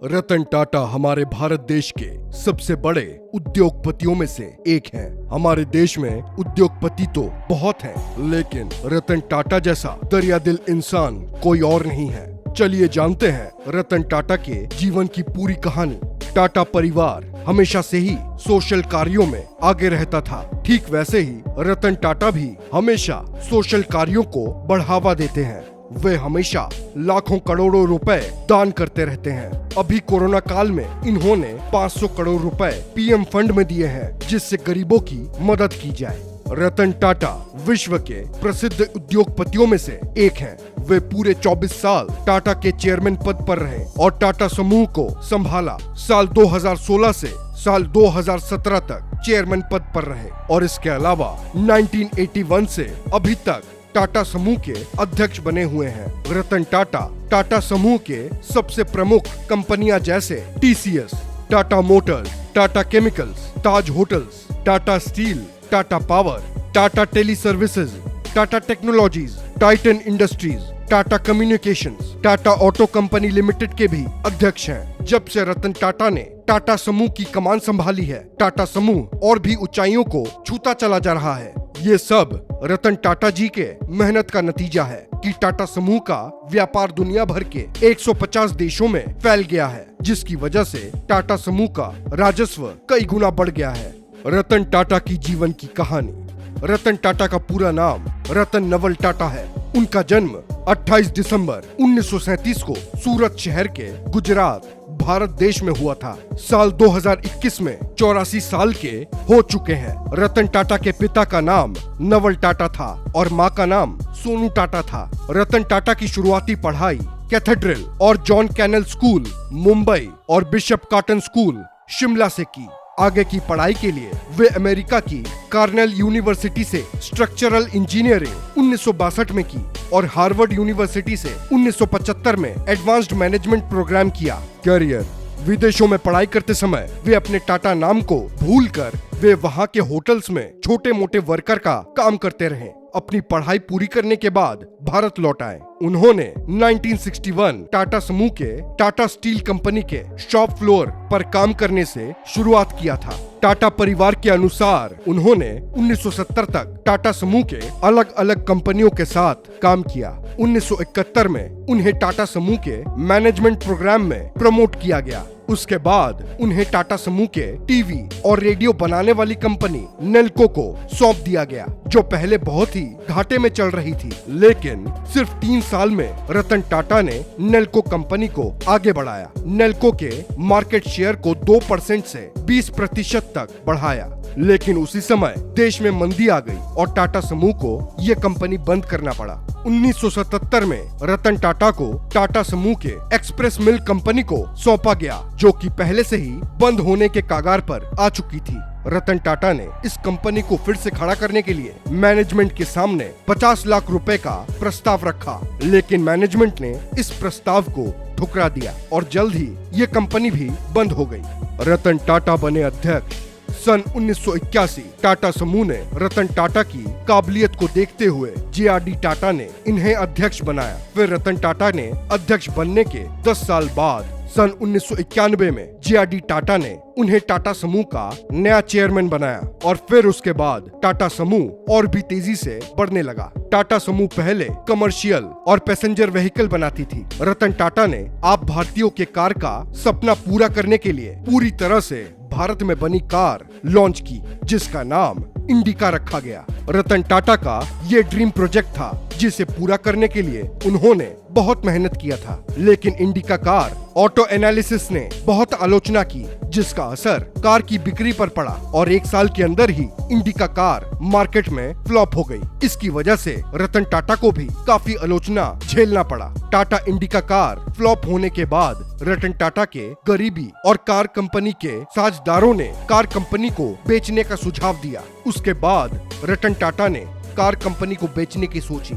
रतन टाटा हमारे भारत देश के सबसे बड़े उद्योगपतियों में से एक हैं। हमारे देश में उद्योगपति तो बहुत हैं, लेकिन रतन टाटा जैसा दरियादिल इंसान कोई और नहीं है। चलिए जानते हैं रतन टाटा के जीवन की पूरी कहानी। टाटा परिवार हमेशा से ही सोशल कार्यों में आगे रहता था। ठीक वैसे ही रतन टाटा भी हमेशा सोशल कार्यों को बढ़ावा देते हैं। वे हमेशा लाखों करोड़ों रुपए दान करते रहते हैं। अभी कोरोना काल में इन्होंने 500 करोड़ रुपए पीएम फंड में दिए हैं, जिससे गरीबों की मदद की जाए। रतन टाटा विश्व के प्रसिद्ध उद्योगपतियों में से एक हैं। वे पूरे 24 साल टाटा के चेयरमैन पद पर रहे और टाटा समूह को संभाला। साल 2016 से साल 2017 तक चेयरमैन पद पर रहे और इसके अलावा 1981 से अभी तक टाटा समूह के अध्यक्ष बने हुए हैं। रतन टाटा टाटा समूह के सबसे प्रमुख कंपनियां जैसे TCS, Tata Motors, Tata Chemicals, Taj Hotels, Tata Steel, Tata Power, Tata Tele Services, Tata Technologies, Titan Industries, Tata Communications, Tata Auto Company Limited के भी अध्यक्ष हैं। जब से रतन टाटा ने टाटा समूह की कमान संभाली है, टाटा समूह और भी ऊंचाइयों को छूता चला जा रहा है। ये सब रतन टाटा जी के मेहनत का नतीजा है कि टाटा समूह का व्यापार दुनिया भर के 150 देशों में फैल गया है, जिसकी वजह से टाटा समूह का राजस्व कई गुना बढ़ गया है। रतन टाटा की जीवन की कहानी। रतन टाटा का पूरा नाम रतन नवल टाटा है। उनका जन्म 28 दिसंबर 1937 को सूरत शहर के गुजरात भारत देश में हुआ था। साल 2021 में 84 साल के हो चुके हैं। रतन टाटा के पिता का नाम नवल टाटा था और मां का नाम सोनू टाटा था। रतन टाटा की शुरुआती पढ़ाई कैथेड्रल और जॉन कैनल स्कूल मुंबई और बिशप कॉटन स्कूल शिमला से की। आगे की पढ़ाई के लिए वे अमेरिका की कार्नेल यूनिवर्सिटी से स्ट्रक्चरल इंजीनियरिंग 1962 में की और हार्वर्ड यूनिवर्सिटी से 1975 में एडवांस्ड मैनेजमेंट प्रोग्राम किया। करियर। विदेशों में पढ़ाई करते समय वे अपने टाटा नाम को भूलकर वे वहां के होटल्स में छोटे मोटे वर्कर का काम करते रहे। अपनी पढ़ाई पूरी करने के बाद भारत लौट आए। उन्होंने 1961 टाटा समूह के टाटा स्टील कंपनी के शॉप फ्लोर पर काम करने से शुरुआत किया था। टाटा परिवार के अनुसार उन्होंने 1970 तक टाटा समूह के अलग अलग कंपनियों के साथ काम किया। 1971 में उन्हें टाटा समूह के मैनेजमेंट प्रोग्राम में प्रमोट किया गया। उसके बाद उन्हें टाटा समूह के टीवी और रेडियो बनाने वाली कंपनी नेल्को को सौंप दिया गया, जो पहले बहुत ही घाटे में चल रही थी। लेकिन सिर्फ 3 साल में रतन टाटा ने नेल्को कंपनी को आगे बढ़ाया। नेल्को के मार्केट शेयर को 2% से 20% तक बढ़ाया। लेकिन उसी समय देश में मंदी आ गई और टाटा समूह को ये कंपनी बंद करना पड़ा। 1977 में रतन टाटा को टाटा समूह के एक्सप्रेस मिल कंपनी को सौंपा गया, जो कि पहले से ही बंद होने के कगार पर आ चुकी थी। रतन टाटा ने इस कंपनी को फिर से खड़ा करने के लिए मैनेजमेंट के सामने 50 लाख रुपए का प्रस्ताव रखा, लेकिन मैनेजमेंट ने इस प्रस्ताव को ठुकरा दिया और जल्द ही ये कंपनी भी बंद हो गई। रतन टाटा बने अध्यक्ष। सन 1981 टाटा समूह ने रतन टाटा की काबिलियत को देखते हुए जेआरडी टाटा ने इन्हें अध्यक्ष बनाया। फिर रतन टाटा ने अध्यक्ष बनने के 10 साल बाद सन 1991 में जेआरडी टाटा ने उन्हें टाटा समूह का नया चेयरमैन बनाया और फिर उसके बाद टाटा समूह और भी तेजी से बढ़ने लगा। टाटा समूह पहले कमर्शियल और पैसेंजर व्हीकल बनाती थी। रतन टाटा ने आप भारतीयों के कार का सपना पूरा करने के लिए पूरी तरह से भारत में बनी कार लॉन्च की, जिसका नाम इंडिका रखा गया। रतन टाटा का ये ड्रीम प्रोजेक्ट था, जिसे पूरा करने के लिए उन्होंने बहुत मेहनत किया था। लेकिन इंडिका कार ऑटो एनालिसिस ने बहुत आलोचना की, जिसका असर कार की बिक्री पर पड़ा और 1 साल के अंदर ही इंडिका कार मार्केट में फ्लॉप हो गई। इसकी वजह से रतन टाटा को भी काफी आलोचना झेलना पड़ा। टाटा इंडिका कार फ्लॉप होने के बाद रतन टाटा के गरीबी और कार कंपनी के साझेदारों ने कार कंपनी को बेचने का सुझाव दिया। उसके बाद रतन टाटा ने कार कंपनी को बेचने की सोची।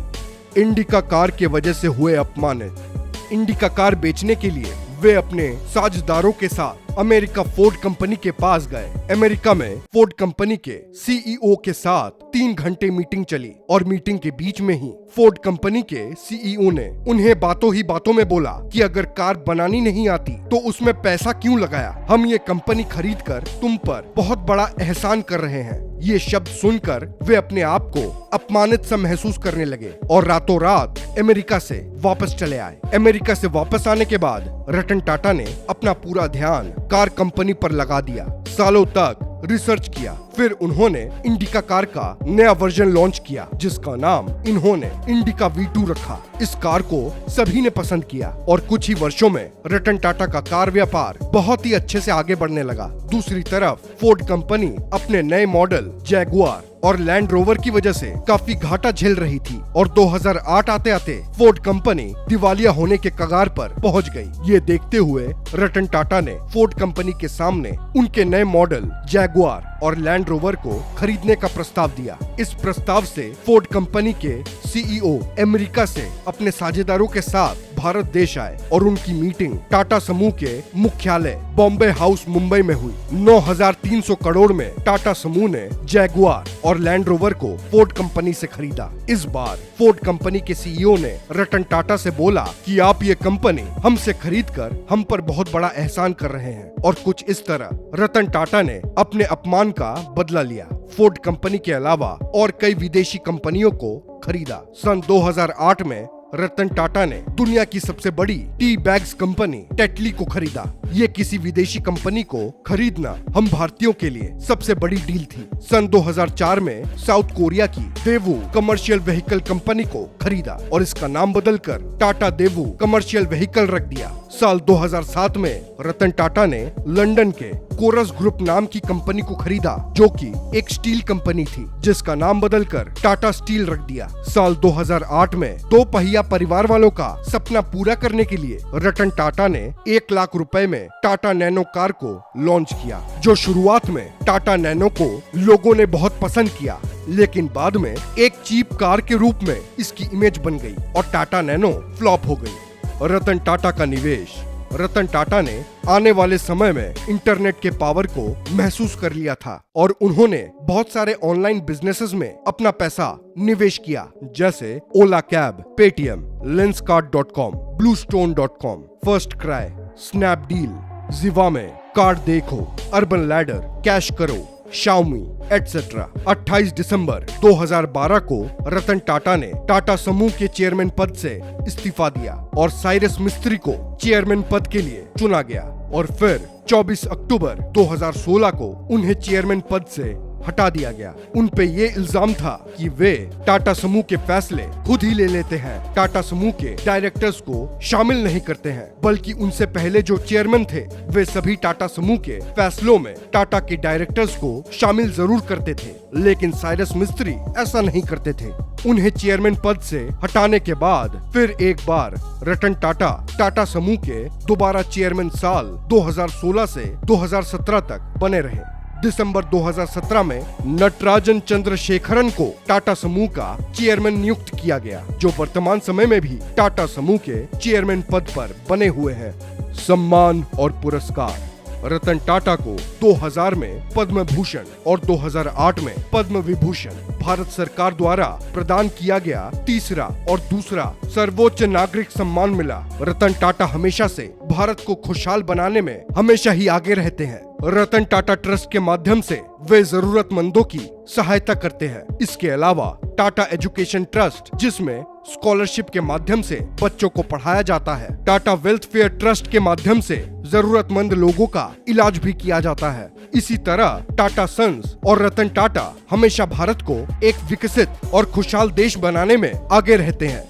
इंडिका कार के वजह से हुए अपमानित। इंडिका कार बेचने के लिए वे अपने साझेदारों के साथ अमेरिका फोर्ड कंपनी के पास गए। अमेरिका में फोर्ड कंपनी के सीईओ के साथ 3 घंटे मीटिंग चली और मीटिंग के बीच में ही फोर्ड कंपनी के सीईओ ने उन्हें बातों ही बातों में बोला कि अगर कार बनानी नहीं आती तो उसमें पैसा क्यों लगाया, हम ये कंपनी खरीद कर तुम पर बहुत बड़ा एहसान कर रहे हैं। ये शब्द सुनकर वे अपने आप को अपमानित सा महसूस करने लगे और रातों रात अमेरिका से वापस चले आए। अमेरिका से वापस आने के बाद रतन टाटा ने अपना पूरा ध्यान कार कंपनी पर लगा दिया। सालों तक रिसर्च किया, फिर उन्होंने इंडिका कार का नया वर्जन लॉन्च किया जिसका नाम इन्होंने इंडिका V2 रखा। इस कार को सभी ने पसंद किया और कुछ ही वर्षों में रतन टाटा का कार व्यापार बहुत ही अच्छे से आगे बढ़ने लगा। दूसरी तरफ फोर्ड कंपनी अपने नए मॉडल जैगुआर और लैंड रोवर की वजह से काफी घाटा झेल रही थी और 2008 आते आते फोर्ड कंपनी दिवालिया होने के कगार पर पहुंच गई। ये देखते हुए रतन टाटा ने फोर्ड कंपनी के सामने उनके नए मॉडल जैगुआर और लैंड रोवर को खरीदने का प्रस्ताव दिया। इस प्रस्ताव से फोर्ड कंपनी के सीईओ अमेरिका से अपने साझेदारों के साथ भारत देश आए और उनकी मीटिंग टाटा समूह के मुख्यालय बॉम्बे हाउस मुंबई में हुई। 9,300 करोड़ में टाटा समूह ने जैगुआर और लैंड रोवर को फोर्ड कंपनी से खरीदा। इस बार फोर्ड कंपनी के सीईओ ने रतन टाटा से बोला कि आप ये कंपनी हमसे खरीदकर हम पर बहुत बड़ा एहसान कर रहे हैं और कुछ इस तरह रतन टाटा ने अपने अपमान का बदला लिया। फोर्ड कंपनी के अलावा और कई विदेशी कंपनियों को खरीदा। सन 2008 में रतन टाटा ने दुनिया की सबसे बड़ी टी बैग्स कंपनी टेटली को खरीदा। ये किसी विदेशी कंपनी को खरीदना हम भारतीयों के लिए सबसे बड़ी डील थी। सन 2004 में साउथ कोरिया की देवू कमर्शियल व्हीकल कंपनी को खरीदा और इसका नाम बदलकर टाटा देवू कमर्शियल व्हीकल रख दिया। साल 2007 में रतन टाटा ने लंदन के कोरस ग्रुप नाम की कंपनी को खरीदा जो कि एक स्टील कंपनी थी जिसका नाम बदलकर टाटा स्टील रख दिया। साल 2008 में 2 पहिया परिवार वालों का सपना पूरा करने के लिए रतन टाटा ने 1 लाख रुपए में टाटा नैनो कार को लॉन्च किया, जो शुरुआत में टाटा नैनो को लोगों ने बहुत पसंद किया, लेकिन बाद में एक चीप कार के रूप में इसकी इमेज बन गई और टाटा नैनो फ्लॉप हो गई। रतन टाटा का निवेश। रतन टाटा ने आने वाले समय में इंटरनेट के पावर को महसूस कर लिया था और उन्होंने बहुत सारे ऑनलाइन बिजनेसेस में अपना पैसा निवेश किया, जैसे ओला कैब, पेटीएम, लेंसकार्ट.com, ब्लूस्टोन.com, First Cry, Snapdeal, Zivame, CarDekho, Urban Ladder, CashKaro, Xiaomi etcetera. 28 दिसंबर 2012 को रतन टाटा ने टाटा समूह के चेयरमैन पद से इस्तीफा दिया और साइरस मिस्त्री को चेयरमैन पद के लिए चुना गया और फिर 24 अक्टूबर 2016 को उन्हें चेयरमैन पद से हटा दिया गया। उन पे ये इल्जाम था कि वे टाटा समूह के फैसले खुद ही ले लेते हैं, टाटा समूह के डायरेक्टर्स को शामिल नहीं करते हैं, बल्कि उनसे पहले जो चेयरमैन थे वे सभी टाटा समूह के फैसलों में टाटा के डायरेक्टर्स को शामिल जरूर करते थे, लेकिन साइरस मिस्त्री ऐसा नहीं करते थे। उन्हें चेयरमैन पद से हटाने के बाद फिर एक बार रतन टाटा टाटा समूह के दोबारा चेयरमैन साल 2016 से 2017 तक बने रहे। दिसंबर 2017 में नटराजन चंद्रशेखरन को टाटा समूह का चेयरमैन नियुक्त किया गया, जो वर्तमान समय में भी टाटा समूह के चेयरमैन पद पर बने हुए हैं। सम्मान और पुरस्कार। रतन टाटा को 2000 में पद्म भूषण और 2008 में पद्म विभूषण भारत सरकार द्वारा प्रदान किया गया तीसरा और दूसरा सर्वोच्च नागरिक सम्मान मिला। रतन टाटा हमेशा से भारत को खुशहाल बनाने में हमेशा ही आगे रहते हैं। रतन टाटा ट्रस्ट के माध्यम से वे जरूरतमंदों की सहायता करते हैं। इसके अलावा टाटा एजुकेशन ट्रस्ट, जिसमें स्कॉलरशिप के माध्यम से बच्चों को पढ़ाया जाता है, टाटा वेल्थ फेयर ट्रस्ट के माध्यम से जरूरतमंद लोगों का इलाज भी किया जाता है। इसी तरह टाटा सन्स और रतन टाटा हमेशा भारत को एक विकसित और खुशहाल देश बनाने में आगे रहते हैं।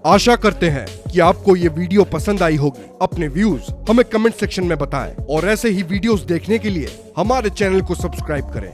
आशा करते हैं कि आपको ये वीडियो पसंद आई होगी। अपने व्यूज हमें कमेंट सेक्शन में बताएं और ऐसे ही वीडियोस देखने के लिए हमारे चैनल को सब्सक्राइब करें।